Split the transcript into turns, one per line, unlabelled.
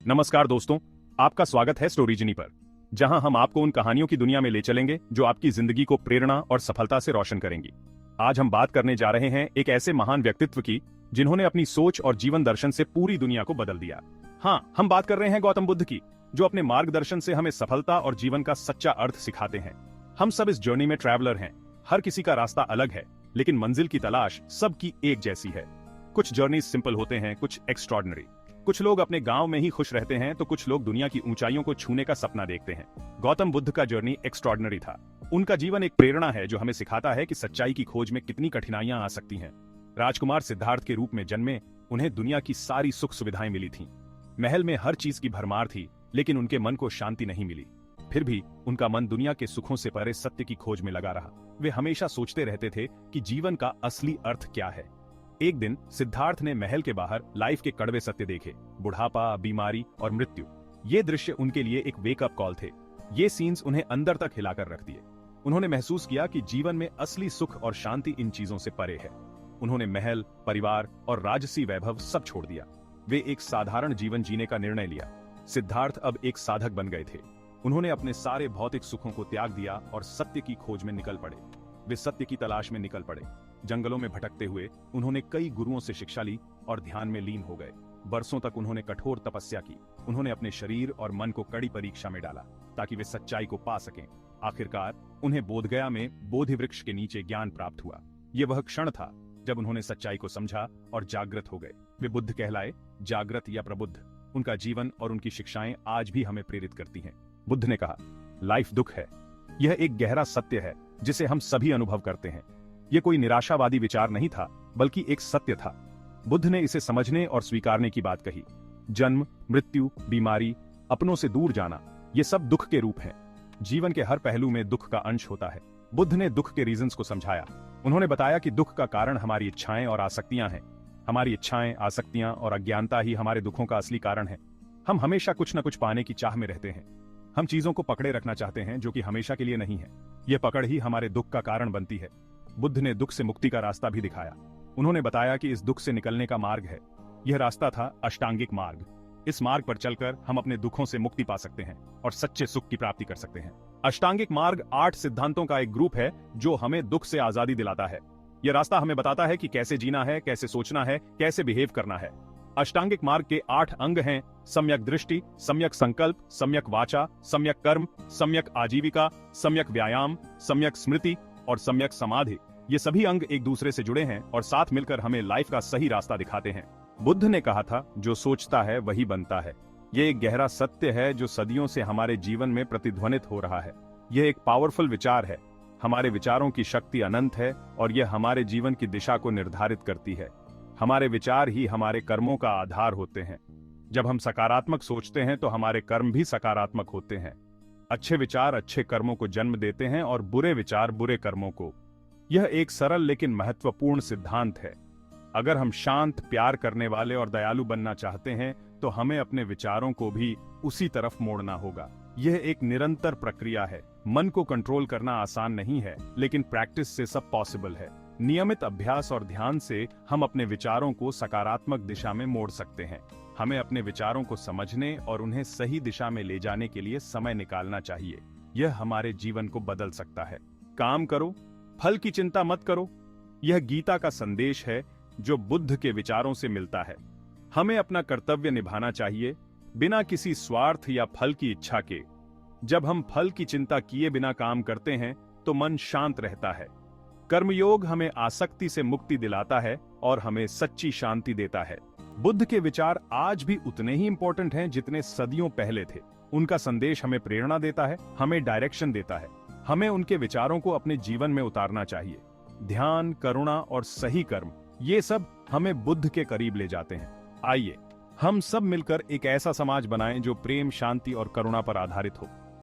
नमस्कार दोस्तों, आपका स्वागत है स्टोरीजिनी पर, जहां हम आपको उन कहानियों की दुनिया में ले चलेंगे जो आपकी जिंदगी को प्रेरणा और सफलता से रोशन करेंगी। आज हम बात करने जा रहे हैं एक ऐसे महान व्यक्तित्व की जिन्होंने अपनी सोच और जीवन दर्शन से पूरी दुनिया को बदल दिया। हाँ, हम बात कर रहे हैं गौतम बुद्ध की, जो अपने मार्गदर्शन से हमें सफलता और जीवन का सच्चा अर्थ सिखाते हैं। हम सब इस जर्नी में ट्रैवलर हैं, हर किसी का रास्ता अलग है, लेकिन मंजिल की तलाश सबकी एक जैसी है। कुछ जर्नीज सिंपल होते हैं, कुछ एक्स्ट्रॉर्डिनरी। कुछ लोग अपने गांव में ही खुश रहते हैं तो कुछ लोग दुनिया की ऊंचाइयों को छूने का सपना देखते हैं। गौतम बुद्ध का जर्नी एक्स्ट्रॉर्डिनरी था। उनका जीवन एक प्रेरणा है जो हमें सिखाता है कि सच्चाई की खोज में कितनी कठिनाइयां आ सकती हैं। राजकुमार सिद्धार्थ के रूप में जन्मे उन्हें दुनिया की सारी सुख सुविधाएं मिली थीं। महल में हर चीज की भरमार थी, लेकिन उनके मन को शांति नहीं मिली। फिर भी उनका मन दुनिया के सुखों से परे सत्य की खोज में लगा रहा। वे हमेशा सोचते रहते थे कि जीवन का असली अर्थ क्या है। एक दिन सिद्धार्थ ने महल के बाहर लाइफ के कड़वे सत्य देखे, बुढ़ापा, बीमारी और मृत्यु। ये दृश्य उनके लिए एक वेकअप कॉल थे। ये सीन्स उन्हें अंदर तक हिलाकर रख दिए। उन्होंने महसूस किया कि जीवन में असली सुख और शांति इन चीजों से परे है। उन्होंने महल, परिवार और राजसी वैभव सब छोड़ दिया। वे एक साधारण जीवन जीने का निर्णय लिया। सिद्धार्थ अब एक साधक बन गए थे। उन्होंने अपने सारे भौतिक सुखों को त्याग दिया और सत्य की खोज में निकल पड़े। वे सत्य की तलाश में निकल पड़े। जंगलों में भटकते हुए उन्होंने कई गुरुओं से शिक्षा ली और ध्यान में लीन हो गए। बरसों तक उन्होंने कठोर तपस्या की। उन्होंने अपने शरीर और मन को कड़ी परीक्षा में डाला ताकि वे सच्चाई को पा सकें। आखिरकार उन्हें बोधगया में बोधि वृक्ष के नीचे ज्ञान प्राप्त हुआ। यह वह क्षण था जब उन्होंने सच्चाई को समझा और जागृत हो गए। वे बुद्ध कहलाए, जागृत या प्रबुद्ध। उनका जीवन और उनकी शिक्षाएं आज भी हमें प्रेरित करती हैं। बुद्ध ने कहा, लाइफ दुख है। यह एक गहरा सत्य है जिसे हम सभी अनुभव करते हैं। यह कोई निराशावादी विचार नहीं था, बल्कि एक सत्य था। बुद्ध ने इसे समझने और स्वीकारने की बात कही। जन्म, मृत्यु, बीमारी, अपनों से दूर जाना, ये सब दुख के रूप हैं। जीवन के हर पहलू में दुख का अंश होता है। बुद्ध ने दुख के रीजंस को समझाया। उन्होंने बताया कि दुख का कारण हमारी इच्छाएं और आसक्तियां हैं। हमारी इच्छाएं, आसक्तियां और अज्ञानता ही हमारे दुखों का असली कारण है। हम हमेशा कुछ न कुछ पाने की चाह में रहते हैं। हम चीजों को पकड़े रखना चाहते हैं जो कि हमेशा के लिए नहीं है। यह पकड़ ही हमारे दुख का कारण बनती है। बुद्ध ने दुख से मुक्ति का रास्ता भी दिखाया। उन्होंने बताया कि इस दुख से निकलने का मार्ग है। यह रास्ता था अष्टांगिक मार्ग। इस मार्ग पर चलकर हम अपने दुखों से मुक्ति पा सकते हैं और सच्चे सुख की प्राप्ति कर सकते हैं। अष्टांगिक मार्ग 8 सिद्धांतों का एक ग्रुप है जो हमें दुख से आजादी दिलाता है। यह रास्ता हमें बताता है कि कैसे जीना है, कैसे सोचना है, कैसे बिहेव करना है। अष्टांगिक मार्ग के 8 अंग हैं: सम्यक दृष्टि, सम्यक संकल्प, सम्यक वाचा, सम्यक कर्म, सम्यक आजीविका, सम्यक व्यायाम, सम्यक स्मृति और सम्यक समाधि। ये सभी अंग एक दूसरे से जुड़े हैं और साथ मिलकर हमें लाइफ का सही रास्ता दिखाते हैं। बुद्ध ने कहा था, जो सोचता है वही बनता है। ये एक गहरा सत्य है जो सदियों से हमारे जीवन में प्रतिध्वनित हो रहा है। यह एक पावरफुल विचार है। हमारे विचारों की शक्ति अनंत है और यह हमारे जीवन की दिशा को निर्धारित करती है। हमारे विचार ही हमारे कर्मों का आधार होते हैं। जब हम सकारात्मक सोचते हैं तो हमारे कर्म भी सकारात्मक होते हैं। अच्छे विचार अच्छे कर्मों को जन्म देते हैं और बुरे विचार बुरे कर्मों को। यह एक सरल लेकिन महत्वपूर्ण सिद्धांत है। अगर हम शांत, प्यार करने वाले और दयालु बनना चाहते हैं तो हमें अपने विचारों को भी उसी तरफ मोड़ना होगा। यह एक निरंतर प्रक्रिया है। मन को कंट्रोल करना आसान नहीं है, लेकिन प्रैक्टिस से सब पॉसिबल है। नियमित अभ्यास और ध्यान से हम अपने विचारों को सकारात्मक दिशा में मोड़ सकते हैं। हमें अपने विचारों को समझने और उन्हें सही दिशा में ले जाने के लिए समय निकालना चाहिए। यह हमारे जीवन को बदल सकता है। काम करो, फल की चिंता मत करो। यह गीता का संदेश है जो बुद्ध के विचारों से मिलता है। हमें अपना कर्तव्य निभाना चाहिए बिना किसी स्वार्थ या फल की इच्छा के। जब हम फल की चिंता किए बिना काम करते हैं तो मन शांत रहता है। कर्मयोग हमें आसक्ति से मुक्ति दिलाता है और हमें सच्ची शांति देता है। बुद्ध के विचार आज भी उतने ही इंपॉर्टेंट हैं जितने सदियों पहले थे। उनका संदेश हमें प्रेरणा देता है, हमें डायरेक्शन देता है। हमें उनके विचारों को अपने जीवन में उतारना चाहिए। ध्यान, करुणा और सही कर्म, ये सब हमें बुद्ध के करीब ले जाते हैं। आइए हम सब मिलकर एक ऐसा समाज बनाएं जो प्रेम, शांति और करुणा पर आधारित हो।